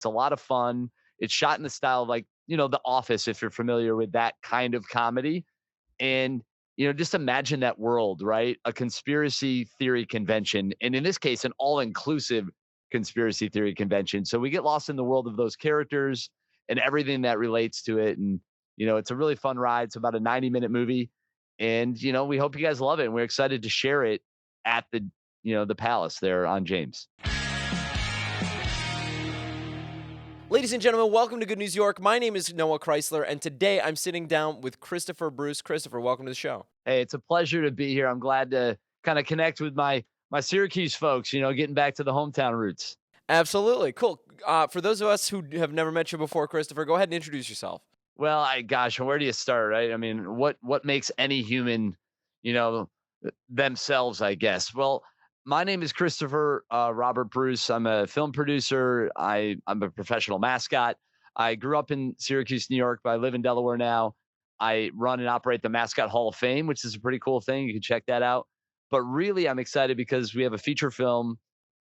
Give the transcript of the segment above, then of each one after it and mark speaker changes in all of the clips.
Speaker 1: It's a lot of fun. It's shot in the style of like, The Office, if you're familiar with that kind of comedy. And, just imagine that world, right? A conspiracy theory convention. And in this case, an all inclusive conspiracy theory convention. So we get lost in the world of those characters and everything that relates to it. And, it's a really fun ride. It's about a 90-minute movie. And, we hope you guys love it. And we're excited to share it at the Palace there on James.
Speaker 2: Ladies and gentlemen, welcome to Good News York. My name is Noah Chrysler, and today I'm sitting down with Christopher Bruce. Christopher, welcome to the show.
Speaker 1: Hey, it's a pleasure to be here. I'm glad to kind of connect with my Syracuse folks, getting back to the hometown roots.
Speaker 2: Absolutely. Cool. For those of us who have never met you before, Christopher, go ahead and introduce yourself.
Speaker 1: Well, gosh, where do you start, right? I mean, what makes any human, you know, themselves, I guess. Well, my name is Christopher Robert Bruce. I'm a film producer. I'm a professional mascot. I grew up in Syracuse, New York, but I live in Delaware now. I run and operate the Mascot Hall of Fame, which is a pretty cool thing. You can check that out. But really, I'm excited because we have a feature film,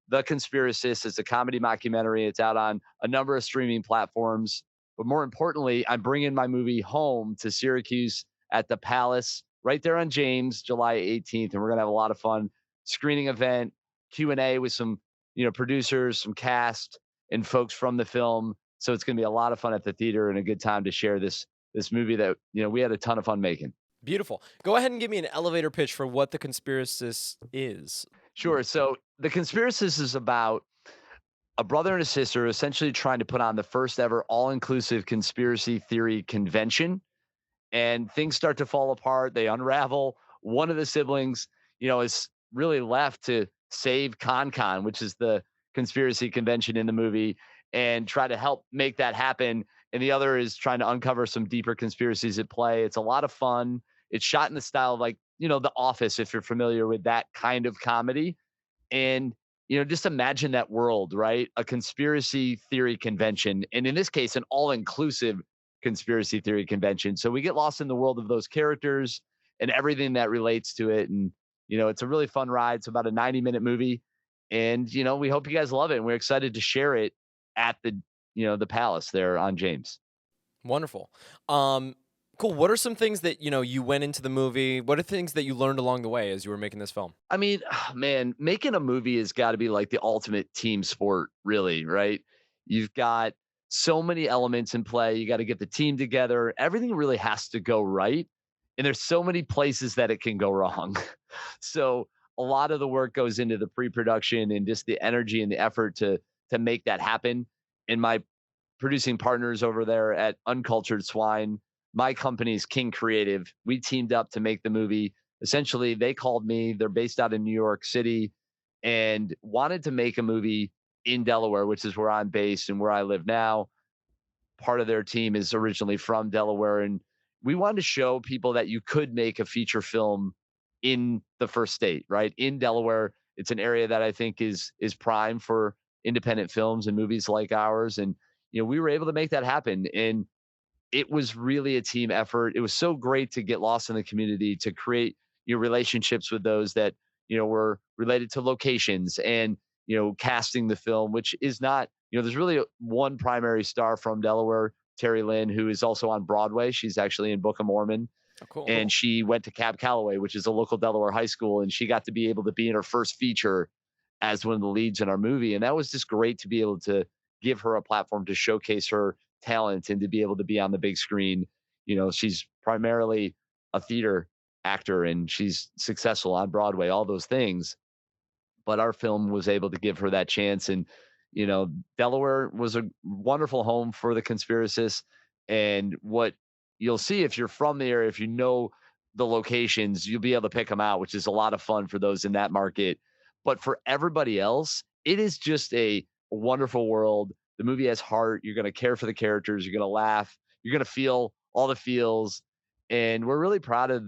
Speaker 1: The Conspiracists. It's a comedy mockumentary. It's out on a number of streaming platforms. But more importantly, I'm bringing my movie home to Syracuse at the Palace right there on James, July 18th. And we're going to have a lot of fun screening event, Q&A with some, producers, some cast and folks from the film. So it's going to be a lot of fun at the theater and a good time to share this movie that, we had a ton of fun making.
Speaker 2: Beautiful. Go ahead and give me an elevator pitch for what The Conspiracist is.
Speaker 1: Sure. So The Conspiracists is about a brother and a sister essentially trying to put on the first ever all-inclusive conspiracy theory convention, and things start to fall apart. They unravel. One of the siblings, is really left to save ConCon, which is the conspiracy convention in the movie, and try to help make that happen. And the other is trying to uncover some deeper conspiracies at play. It's a lot of fun. It's shot in the style of like, The Office, if you're familiar with that kind of comedy. And, just imagine that world, right? A conspiracy theory convention. And in this case, an all inclusive conspiracy theory convention. So we get lost in the world of those characters and everything that relates to it. And, it's a really fun ride. It's about a 90-minute movie. And, we hope you guys love it. And we're excited to share it at the Palace there on James.
Speaker 2: Wonderful. Cool. What are some things that, you went into the movie? What are things that you learned along the way as you were making this film?
Speaker 1: I mean, man, making a movie has got to be like the ultimate team sport, really, right? You've got so many elements in play. You got to get the team together. Everything really has to go right. And there's so many places that it can go wrong. So a lot of the work goes into the pre-production and just the energy and the effort to make that happen. And my producing partners over there at Uncultured, Swine, my company's King Creative, we teamed up to make the movie. Essentially, they called me. They're based out in New York City and wanted to make a movie in Delaware, which is where I'm based and where I live now. Part of their team is originally from Delaware. And we wanted to show people that you could make a feature film in the first state, right? In Delaware. It's an area that I think is prime for independent films and movies like ours. And, we were able to make that happen. And it was really a team effort. It was so great to get lost in the community, to create your relationships with those that, were related to locations and, casting the film, which is not, there's really one primary star from Delaware, Terri Lynn, who is also on Broadway. She's actually in Book of Mormon.
Speaker 2: Oh, cool.
Speaker 1: And she went to Cab Calloway, which is a local Delaware high school. And she got to be able to be in her first feature as one of the leads in our movie. And that was just great to be able to give her a platform to showcase her talent and to be able to be on the big screen. She's primarily a theater actor and she's successful on Broadway, all those things. But our film was able to give her that chance. And, Delaware was a wonderful home for the Conspiracists. And what you'll see if you're from the area, if you know the locations, you'll be able to pick them out, which is a lot of fun for those in that market. But for everybody else, it is just a wonderful world. The movie has heart. You're going to care for the characters. You're going to laugh. You're going to feel all the feels. And we're really proud of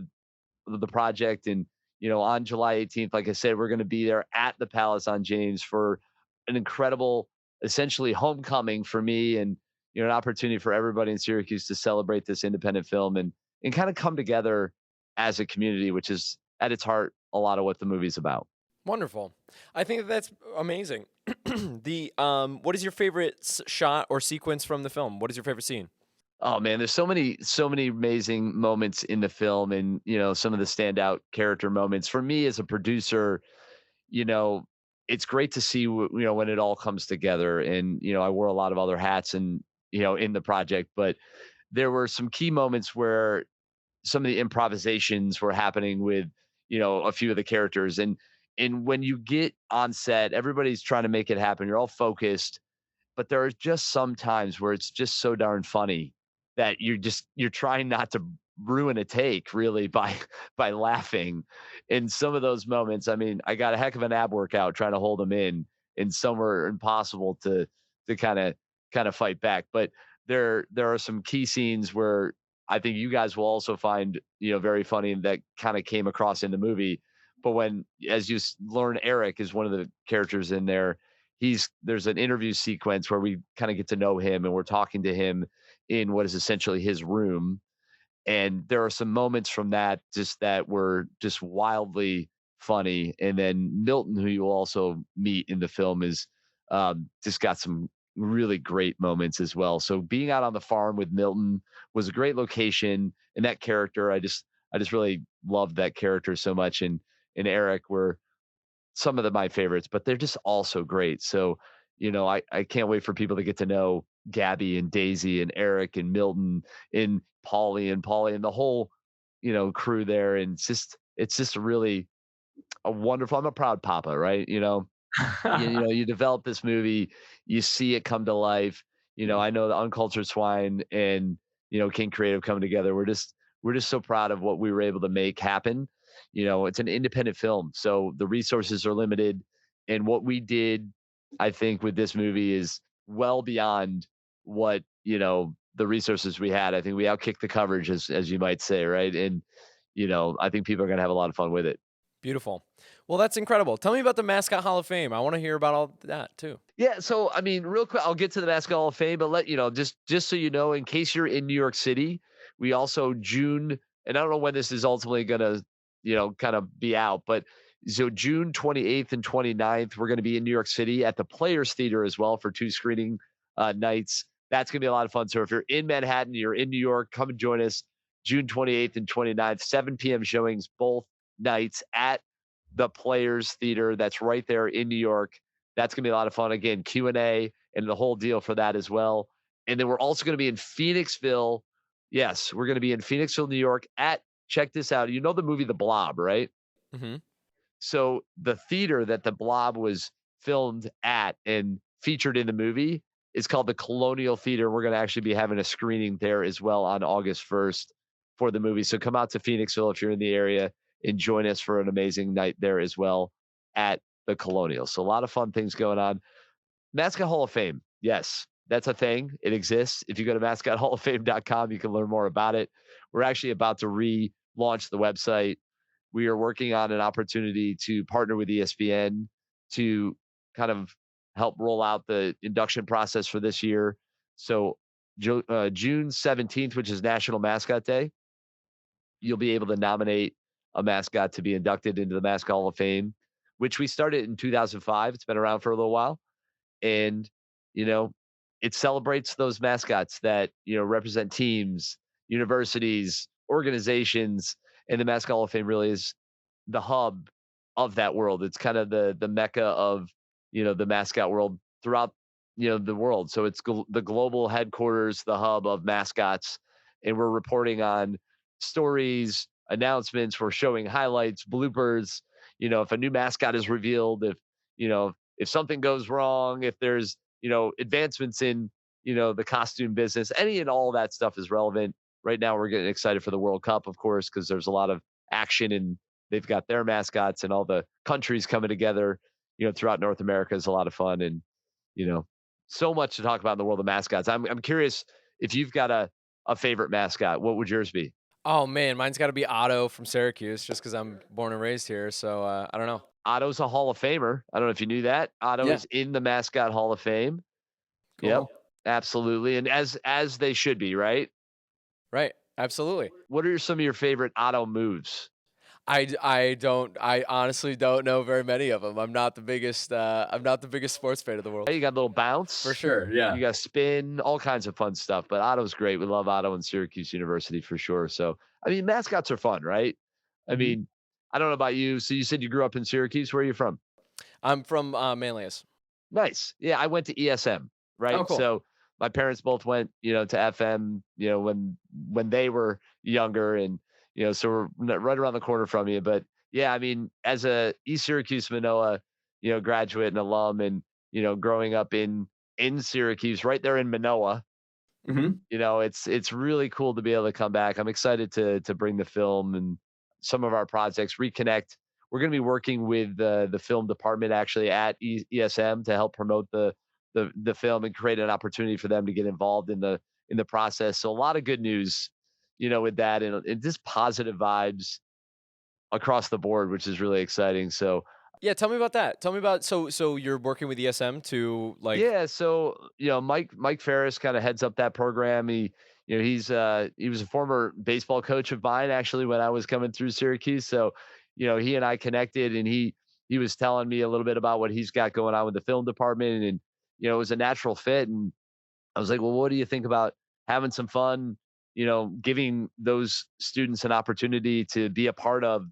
Speaker 1: the project. And, on July 18th, like I said, we're going to be there at the Palace on James for an incredible, essentially homecoming for me and, an opportunity for everybody in Syracuse to celebrate this independent film and kind of come together as a community, which is at its heart a lot of what the movie's about.
Speaker 2: Wonderful. I think that that's amazing. What is your favorite shot or sequence from the film? What is your favorite scene?
Speaker 1: Oh man, there's so many amazing moments in the film, and some of the standout character moments. For me as a producer, you know, it's great to see when it all comes together. And I wore a lot of other hats and in the project, but there were some key moments where some of the improvisations were happening with a few of the characters. And when you get on set, everybody's trying to make it happen. You're all focused, but there are just some times where it's just so darn funny that you're trying not to ruin a take really by by laughing. In some of those moments, I mean, I got a heck of an ab workout trying to hold them in, and some were impossible to kind of fight back. But there are some key scenes where I think you guys will also find very funny, and that kind of came across in the movie. But when, as you learn, Eric is one of the characters in there. There's an interview sequence where we kind of get to know him, and we're talking to him in what is essentially his room. And there are some moments from that were just wildly funny. And then Milton, who you will also meet in the film, is just got some really great moments as well. So being out on the farm with Milton was a great location, and that character, I just really loved that character so much. And Eric were some of my favorites, but they're just all so great. So, I can't wait for people to get to know Gabby and Daisy and Eric and Milton and Polly and the whole, crew there. And it's just really a wonderful. I'm a proud papa, right? You develop this movie, you see it come to life. I know the Uncultured Swine and King Creative coming together. We're just so proud of what we were able to make happen. It's an independent film, so the resources are limited, and what we did, I think, with this movie is well beyond what the resources we had. I think we outkicked the coverage, as you might say, right? And I think people are gonna have a lot of fun with it.
Speaker 2: Beautiful. Well, that's incredible. Tell me about the Mascot Hall of Fame. I want to hear about all that too.
Speaker 1: Yeah, so I mean, real quick, I'll get to the Mascot Hall of Fame, but just so you know, in case you're in New York City, we also June, and I don't know when this is ultimately gonna, kind of be out, but so June 28th and 29th, we're gonna be in New York City at the Players Theater as well for two screening nights. That's gonna be a lot of fun. So if you're in Manhattan, you're in New York, come and join us June 28th and 29th, 7 p.m. showings both nights at the Players Theater. That's right there in New York. That's gonna be a lot of fun. Again, Q&A and the whole deal for that as well. And then we're also gonna be in Phoenixville. Yes, we're gonna be in Phoenixville, New York at, check this out. You know the movie The Blob, right?
Speaker 2: Hmm.
Speaker 1: So the theater that The Blob was filmed at and featured in the movie is called the Colonial Theater. We're gonna actually be having a screening there as well on August 1st for the movie. So come out to Phoenixville if you're in the area and join us for an amazing night there as well at the Colonial. So a lot of fun things going on. Mascot Hall of Fame. Yes, that's a thing. It exists. If you go to mascothallofFame.com, you can learn more about it. We're actually about to relaunch the website. We are working on an opportunity to partner with ESPN to kind of help roll out the induction process for this year. So June 17th, which is National Mascot Day, you'll be able to nominate a mascot to be inducted into the Mascot Hall of Fame, which we started in 2005. It's been around for a little while, and you know it celebrates those mascots that represent teams, universities, organizations. And the Mascot Hall of Fame really is the hub of that world. It's kind of the mecca of the mascot world throughout the world. So it's the global headquarters, the hub of mascots, and we're reporting on stories, announcements, we're showing highlights, bloopers. If a new mascot is revealed, if something goes wrong, if there's advancements in the costume business, any and all that stuff is relevant. Right now we're getting excited for the World Cup, of course, because there's a lot of action, and they've got their mascots, and all the countries coming together throughout North America is a lot of fun. And you know so much to talk about in the world of mascots. I'm curious if you've got a favorite mascot. What would yours be?
Speaker 2: Oh man, mine's got to be Otto from Syracuse, just because I'm born and raised here. So I don't know.
Speaker 1: Otto's a Hall of Famer. I don't know if you knew that. Otto
Speaker 2: Yeah,
Speaker 1: is in the Mascot Hall of Fame. Yep,
Speaker 2: cool.
Speaker 1: absolutely, and as they should be, right?
Speaker 2: Right, absolutely.
Speaker 1: What are some of your favorite Otto moves?
Speaker 2: I honestly don't know very many of them. I'm not the biggest sports fan in the world.
Speaker 1: You got a little
Speaker 2: For
Speaker 1: bounce,
Speaker 2: sure,
Speaker 1: you
Speaker 2: yeah.
Speaker 1: got spin, all kinds of fun stuff. But Otto's great. We love Otto and Syracuse University for sure. So, I mean, mascots are fun, right? I
Speaker 2: Mhm.
Speaker 1: mean, I don't know about you. So you said you grew up in Syracuse. Where are you from?
Speaker 2: I'm from, Manlius.
Speaker 1: Nice. Yeah, I went to ESM,
Speaker 2: Oh,
Speaker 1: right?
Speaker 2: cool.
Speaker 1: So my parents both went, to FM, when they were younger, and so right around the corner from you. But yeah, I mean, as a East Syracuse Manoa, graduate and alum, and growing up in Syracuse, right there in Manoa,
Speaker 2: Mhm.
Speaker 1: it's really cool to be able to come back. I'm excited to bring the film and some of our projects reconnect. We're going to be working with the film department actually at ESM to help promote the film and create an opportunity for them to get involved in the process. So a lot of good news, with that, and just positive vibes across the board, which is really exciting. So
Speaker 2: Yeah, tell me about that. Tell me about so you're working with ESM to, like.
Speaker 1: yeah, so Mike Ferris kind of heads up that program. He was a former baseball coach of mine actually when I was coming through Syracuse. So, he and I connected, and he was telling me a little bit about what he's got going on with the film department, and it was a natural fit. And I was like, well, what do you think about having some fun? Giving those students an opportunity to be a part of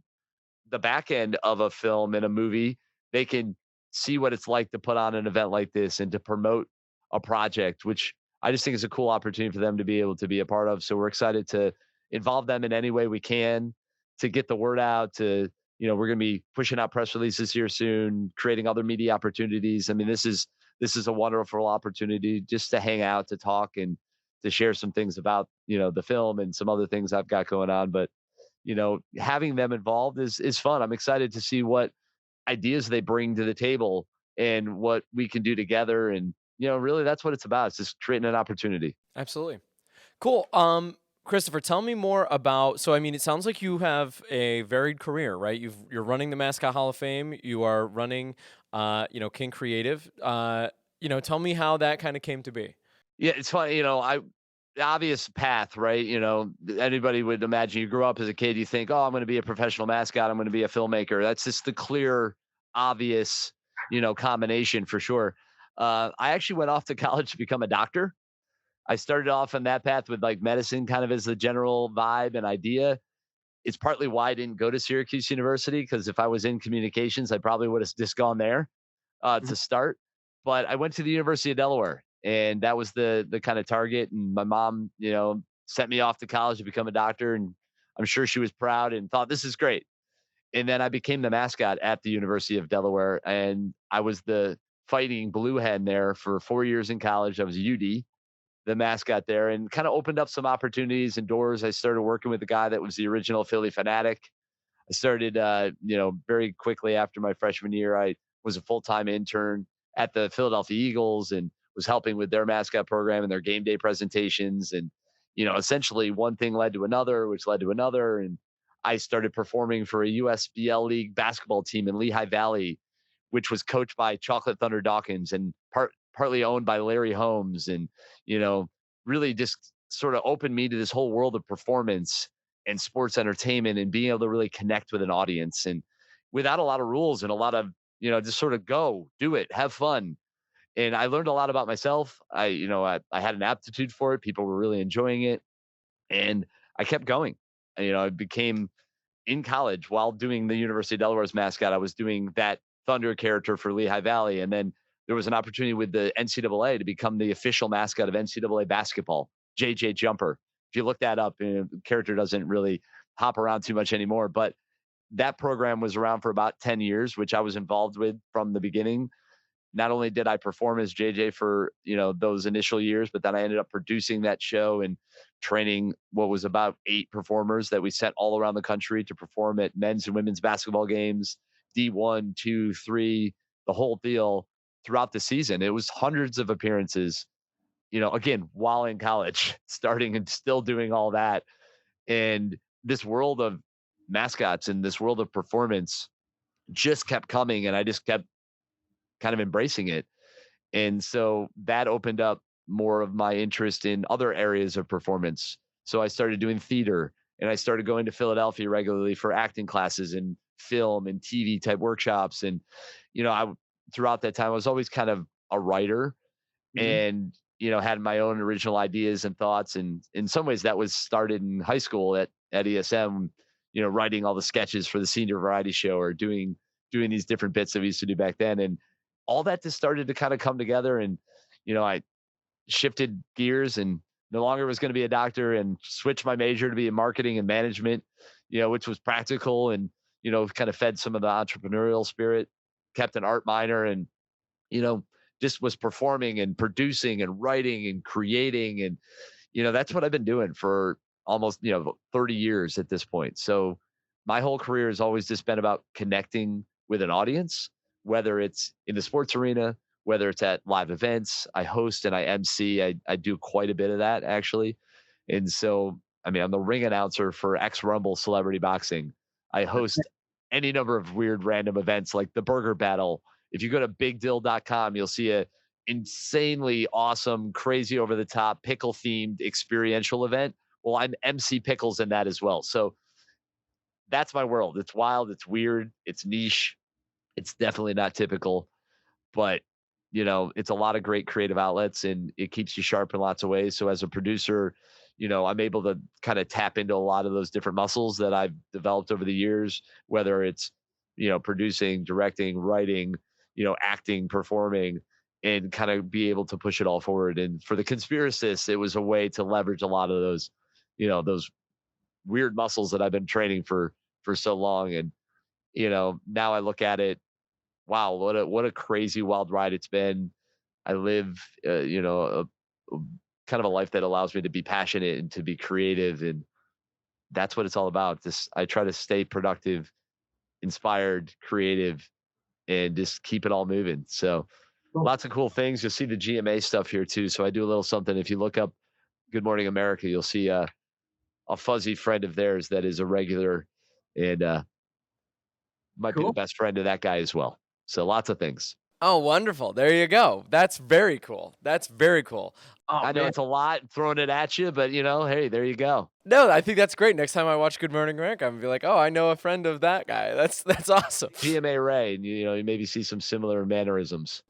Speaker 1: the back end of a film and a movie. They can see what it's like to put on an event like this and to promote a project, which I just think is a cool opportunity for them to be able to be a part of. So we're excited to involve them in any way we can to get the word out. We're going to be pushing out press releases here soon, creating other media opportunities. I mean, this is a wonderful opportunity just to hang out, to talk, and to share some things about the film and some other things I've got going on. But having them involved is fun. I'm excited to see what ideas they bring to the table and what we can do together. And really, that's what it's about. It's just creating an opportunity.
Speaker 2: Absolutely. Cool. Christopher, tell me more about. So, I mean, it sounds like you have a varied career, right? You're running the Mascot Hall of Fame. You are running, King Creative. Tell me how that kind of came to be.
Speaker 1: Yeah, it's funny. I the obvious path, right? Anybody would imagine you grew up as a kid. You think, oh, I'm going to be a professional mascot. I'm going to be a filmmaker. That's just the clear, obvious, combination for sure. I actually went off to college to become a doctor. I started off on that path with like medicine kind of as the general vibe and idea. It's partly why I didn't go to Syracuse University, because if I was in communications, I probably would have just gone there
Speaker 2: Mhm.
Speaker 1: to start. But I went to the University of Delaware, and that was the kind of target. And my mom, sent me off to college to become a doctor, and I'm sure she was proud and thought this is great. And then I became the mascot at the University of Delaware, and I was the fighting blue hen there for 4 years in college. I was UD, the mascot there, and kind of opened up some opportunities and doors. I started working with the guy that was the original Philly fanatic. I started, very quickly after my freshman year. I was a full time intern at the Philadelphia Eagles and was helping with their mascot program and their game day presentations. And, essentially one thing led to another, which led to another. And I started performing for a USBL League basketball team in Lehigh Valley, which was coached by Chocolate Thunder Dawkins and partly owned by Larry Holmes. And, you know, really just sort of opened me to this whole world of performance and sports entertainment and being able to really connect with an audience and without a lot of rules and a lot of, just sort of go, do it, have fun. And I learned a lot about myself. I had an aptitude for it. People were really enjoying it. And I kept going. I became in college while doing the University of Delaware's mascot. I was doing that Thunder character for Lehigh Valley. And then there was an opportunity with the NCAA to become the official mascot of NCAA basketball, JJ Jumper. If you look that up, the character doesn't really hop around too much anymore. But that program was around for about 10 years, which I was involved with from the beginning. Not only did I perform as JJ for, those initial years, but then I ended up producing that show and training what was about 8 performers that we sent all around the country to perform at men's and women's basketball games, D1, 2, 3, the whole deal throughout the season. It was hundreds of appearances, again, while in college, starting and still doing all that. And this world of mascots and this world of performance just kept coming, and I just kept kind of embracing it. And so that opened up more of my interest in other areas of performance. So I started doing theater and I started going to Philadelphia regularly for acting classes and film and TV type workshops. And, throughout that time, I was always kind of a writer
Speaker 3: Mhm.
Speaker 1: and, had my own original ideas and thoughts. And in some ways that was started in high school at ESM, writing all the sketches for the senior variety show or doing these different bits that we used to do back then. And all that just started to kind of come together. And, I shifted gears and no longer was going to be a doctor and switched my major to be in marketing and management, which was practical and, kind of fed some of the entrepreneurial spirit, kept an art minor and, you know, just was performing and producing and writing and creating. And, that's what I've been doing for almost, 30 years at this point. So my whole career has always just been about connecting with an audience, whether it's in the sports arena, whether it's at live events. I host and I MC. I do quite a bit of that actually. And so, I mean, I'm the ring announcer for X Rumble Celebrity Boxing. I host any number of weird random events like the Burger Battle. If you go to bigdill.com, you'll see a insanely awesome, crazy over the top pickle themed experiential event. Well, I'm MC Pickles in that as well. So that's my world. It's wild, it's weird, it's niche. It's definitely not typical, but it's a lot of great creative outlets and it keeps you sharp in lots of ways. So as a producer, I'm able to kind of tap into a lot of those different muscles that I've developed over the years, whether it's, producing, directing, writing, acting, performing, and kind of be able to push it all forward. And for the conspiracists, it was a way to leverage a lot of those weird muscles that I've been training for so long. And, now I look at it, wow, what a crazy wild ride it's been. I live, a kind of a life that allows me to be passionate and to be creative, and that's what it's all about. Just I try to stay productive, inspired, creative, and just keep it all moving. So
Speaker 3: Cool.
Speaker 1: lots of cool things. You'll see the GMA stuff here too. So I do a little something. If you look up Good Morning America, you'll see a fuzzy friend of theirs that is a regular and might be the
Speaker 3: Cool.
Speaker 1: best friend of that guy as well. So lots of things.
Speaker 2: Oh, wonderful. There you go. That's very cool. That's very cool.
Speaker 3: Oh,
Speaker 1: I know
Speaker 3: man.
Speaker 1: it's a lot throwing it at you, but hey, there you go.
Speaker 2: No, I think that's great. Next time I watch Good Morning America, I'm gonna be like, "Oh, I know a friend of that guy." That's awesome.
Speaker 1: GMA Ray, and you maybe see some similar mannerisms.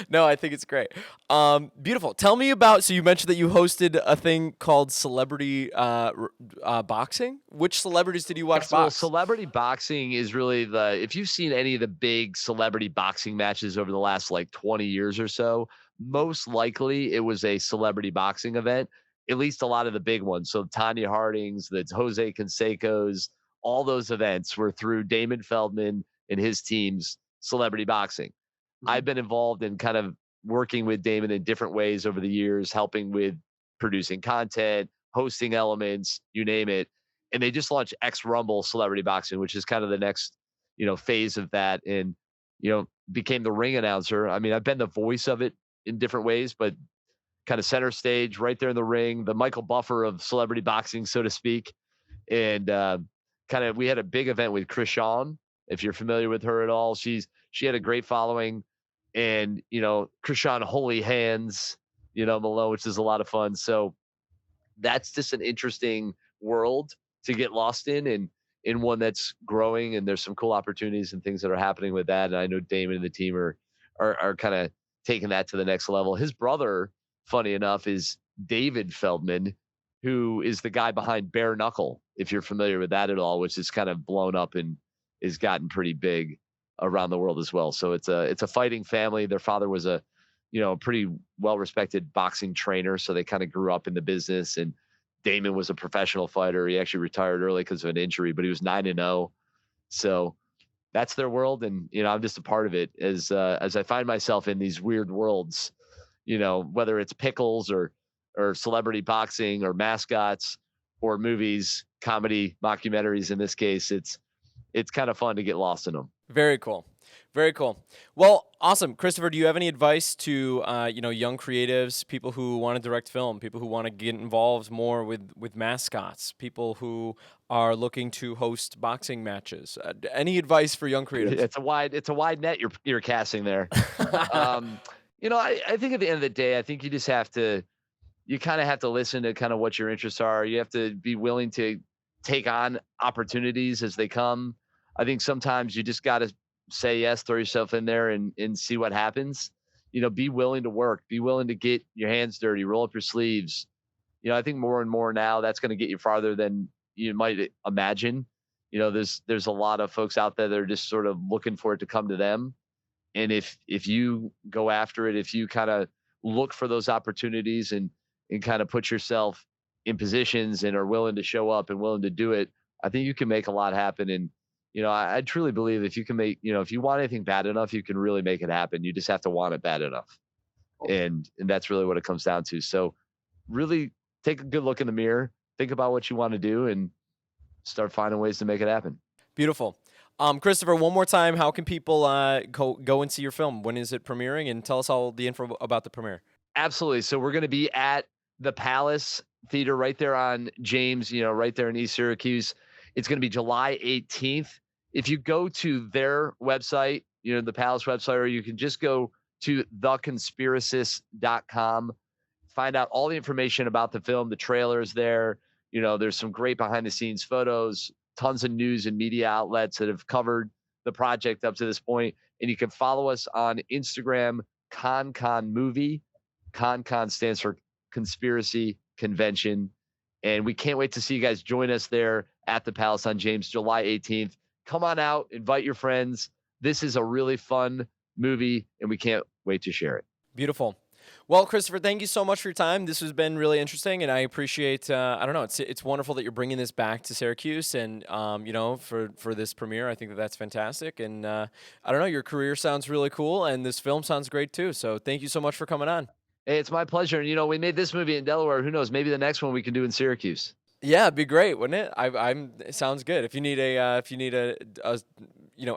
Speaker 2: No, I think it's great. Beautiful. Tell me about. So you mentioned that you hosted a thing called Celebrity Boxing. Which celebrities did you watch
Speaker 1: So
Speaker 2: box?
Speaker 1: celebrity boxing is really if you've seen any of the big celebrity boxing matches over the last like 20 years or so, most likely it was a celebrity boxing event, at least a lot of the big ones. So Tanya Harding's, the Jose Canseco's, all those events were through Damon Feldman and his team's celebrity boxing.
Speaker 3: Mhm.
Speaker 1: I've been involved in kind of working with Damon in different ways over the years, helping with producing content, hosting elements, you name it. And they just launched X Rumble Celebrity Boxing, which is kind of the next, phase of that. And, became the ring announcer. I mean, I've been the voice of it in different ways, but kind of center stage right there in the ring, the Michael Buffer of celebrity boxing, so to speak. And kind of we had a big event with Krishan, if you're familiar with her at all. She had a great following, and Krishan Holy Hands, Malone, which is a lot of fun. So that's just an interesting world to get lost in, and in one that's growing, and there's some cool opportunities and things that are happening with that. And I know Damon and the team are kind of taking that to the next level. His brother, funny enough, is David Feldman, who is the guy behind Bare Knuckle, if you're familiar with that at all, which is kind of blown up and has gotten pretty big around the world as well. So it's a fighting family. Their father was a pretty well respected boxing trainer, so they kind of grew up in the business. And Damon was a professional fighter. He actually retired early because of an injury, but he was 9-0. So that's their world, and I'm just a part of it as I find myself in these weird worlds. Whether it's pickles or celebrity boxing or mascots or movies, comedy, mockumentaries. In this case, it's kind of fun to get lost in them.
Speaker 2: Very cool. Very cool. Well, awesome. Christopher, do you have any advice to young creatives, people who want to direct film, people who want to get involved more with mascots, people who are looking to host boxing matches? Any advice for young creatives?
Speaker 1: It's a wide net you're casting there. I think at the end of the day, I think you just have to you kind of have to listen to kind of what your interests are. You have to be willing to take on opportunities as they come. I think sometimes you just got to say yes, throw yourself in there and see what happens. Be willing to work, be willing to get your hands dirty, roll up your sleeves. I think more and more now that's going to get you farther than you might imagine. There's a lot of folks out there that are just sort of looking for it to come to them. And if you go after it, if you kind of look for those opportunities and kind of put yourself in positions and are willing to show up and willing to do it, I think you can make a lot happen. And I truly believe if you can make, if you want anything bad enough, you can really make it happen. You just have to want it bad enough. And that's really what it comes down to. So really take a good look in the mirror, think about what you want to do, and start finding ways to make it happen.
Speaker 2: Beautiful. Christopher, one more time, how can people go and see your film? When is it premiering? And tell us all the info about the premiere.
Speaker 1: Absolutely. So we're going to be at the Palace Theater right there on James, right there in East Syracuse. It's going to be July 18th. If you go to their website, the Palace website, or you can just go to theconspiracists.com, find out all the information about the film. The trailer is there. There's some great behind the scenes photos, tons of news and media outlets that have covered the project up to this point. And you can follow us on Instagram, ConCon Movie. ConCon stands for Conspiracy Convention. And we can't wait to see you guys join us there at the Palace on James, July 18th. Come on out, invite your friends. This is a really fun movie, and we can't wait to share it.
Speaker 2: Beautiful. Well, Christopher, thank you so much for your time. This has been really interesting, and I appreciate. I don't know. It's wonderful that you're bringing this back to Syracuse, and for this premiere, I think that's fantastic. And I don't know, your career sounds really cool, and this film sounds great too. So thank you so much for coming on.
Speaker 1: Hey, it's my pleasure. And we made this movie in Delaware. Who knows? Maybe the next one we can do in Syracuse.
Speaker 2: Yeah, it'd be great, wouldn't it? It sounds good. If you need a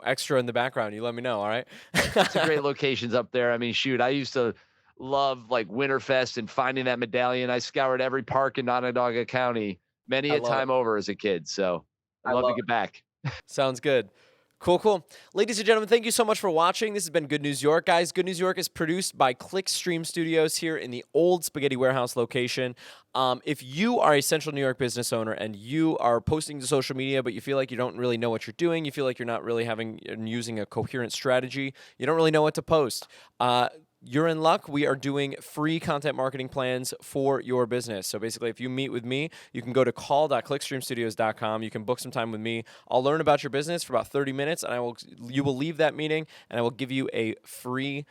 Speaker 2: extra in the background, you let me know. All right.
Speaker 1: It's a great locations up there. I mean, shoot, I used to love like Winterfest and finding that medallion. I scoured every park in Onondaga County many a time over as a kid. So I'd love to get back.
Speaker 2: Sounds good. Cool. Ladies and gentlemen, thank you so much for watching. This has been Good News York. Guys, Good News York is produced by Clickstream Studios here in the old Spaghetti Warehouse location. If you are a Central New York business owner and you are posting to social media, but you feel like you don't really know what you're doing, you feel like you're not really using a coherent strategy, you don't really know what to post, you're in luck. We are doing free content marketing plans for your business. So basically, if you meet with me, you can go to call.clickstreamstudios.com. You can book some time with me. I'll learn about your business for about 30 minutes, and you will leave that meeting, and I will give you a free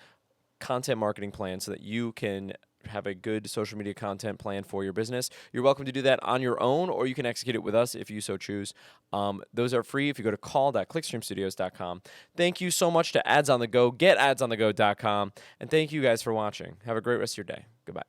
Speaker 2: content marketing plan so that you can have a good social media content plan for your business. You're welcome to do that on your own, or you can execute it with us if you so choose. Those are free if you go to call.clickstreamstudios.com. Thank you so much to Ads on the Go. Get adsonthego.com. And thank you guys for watching. Have a great rest of your day. Goodbye.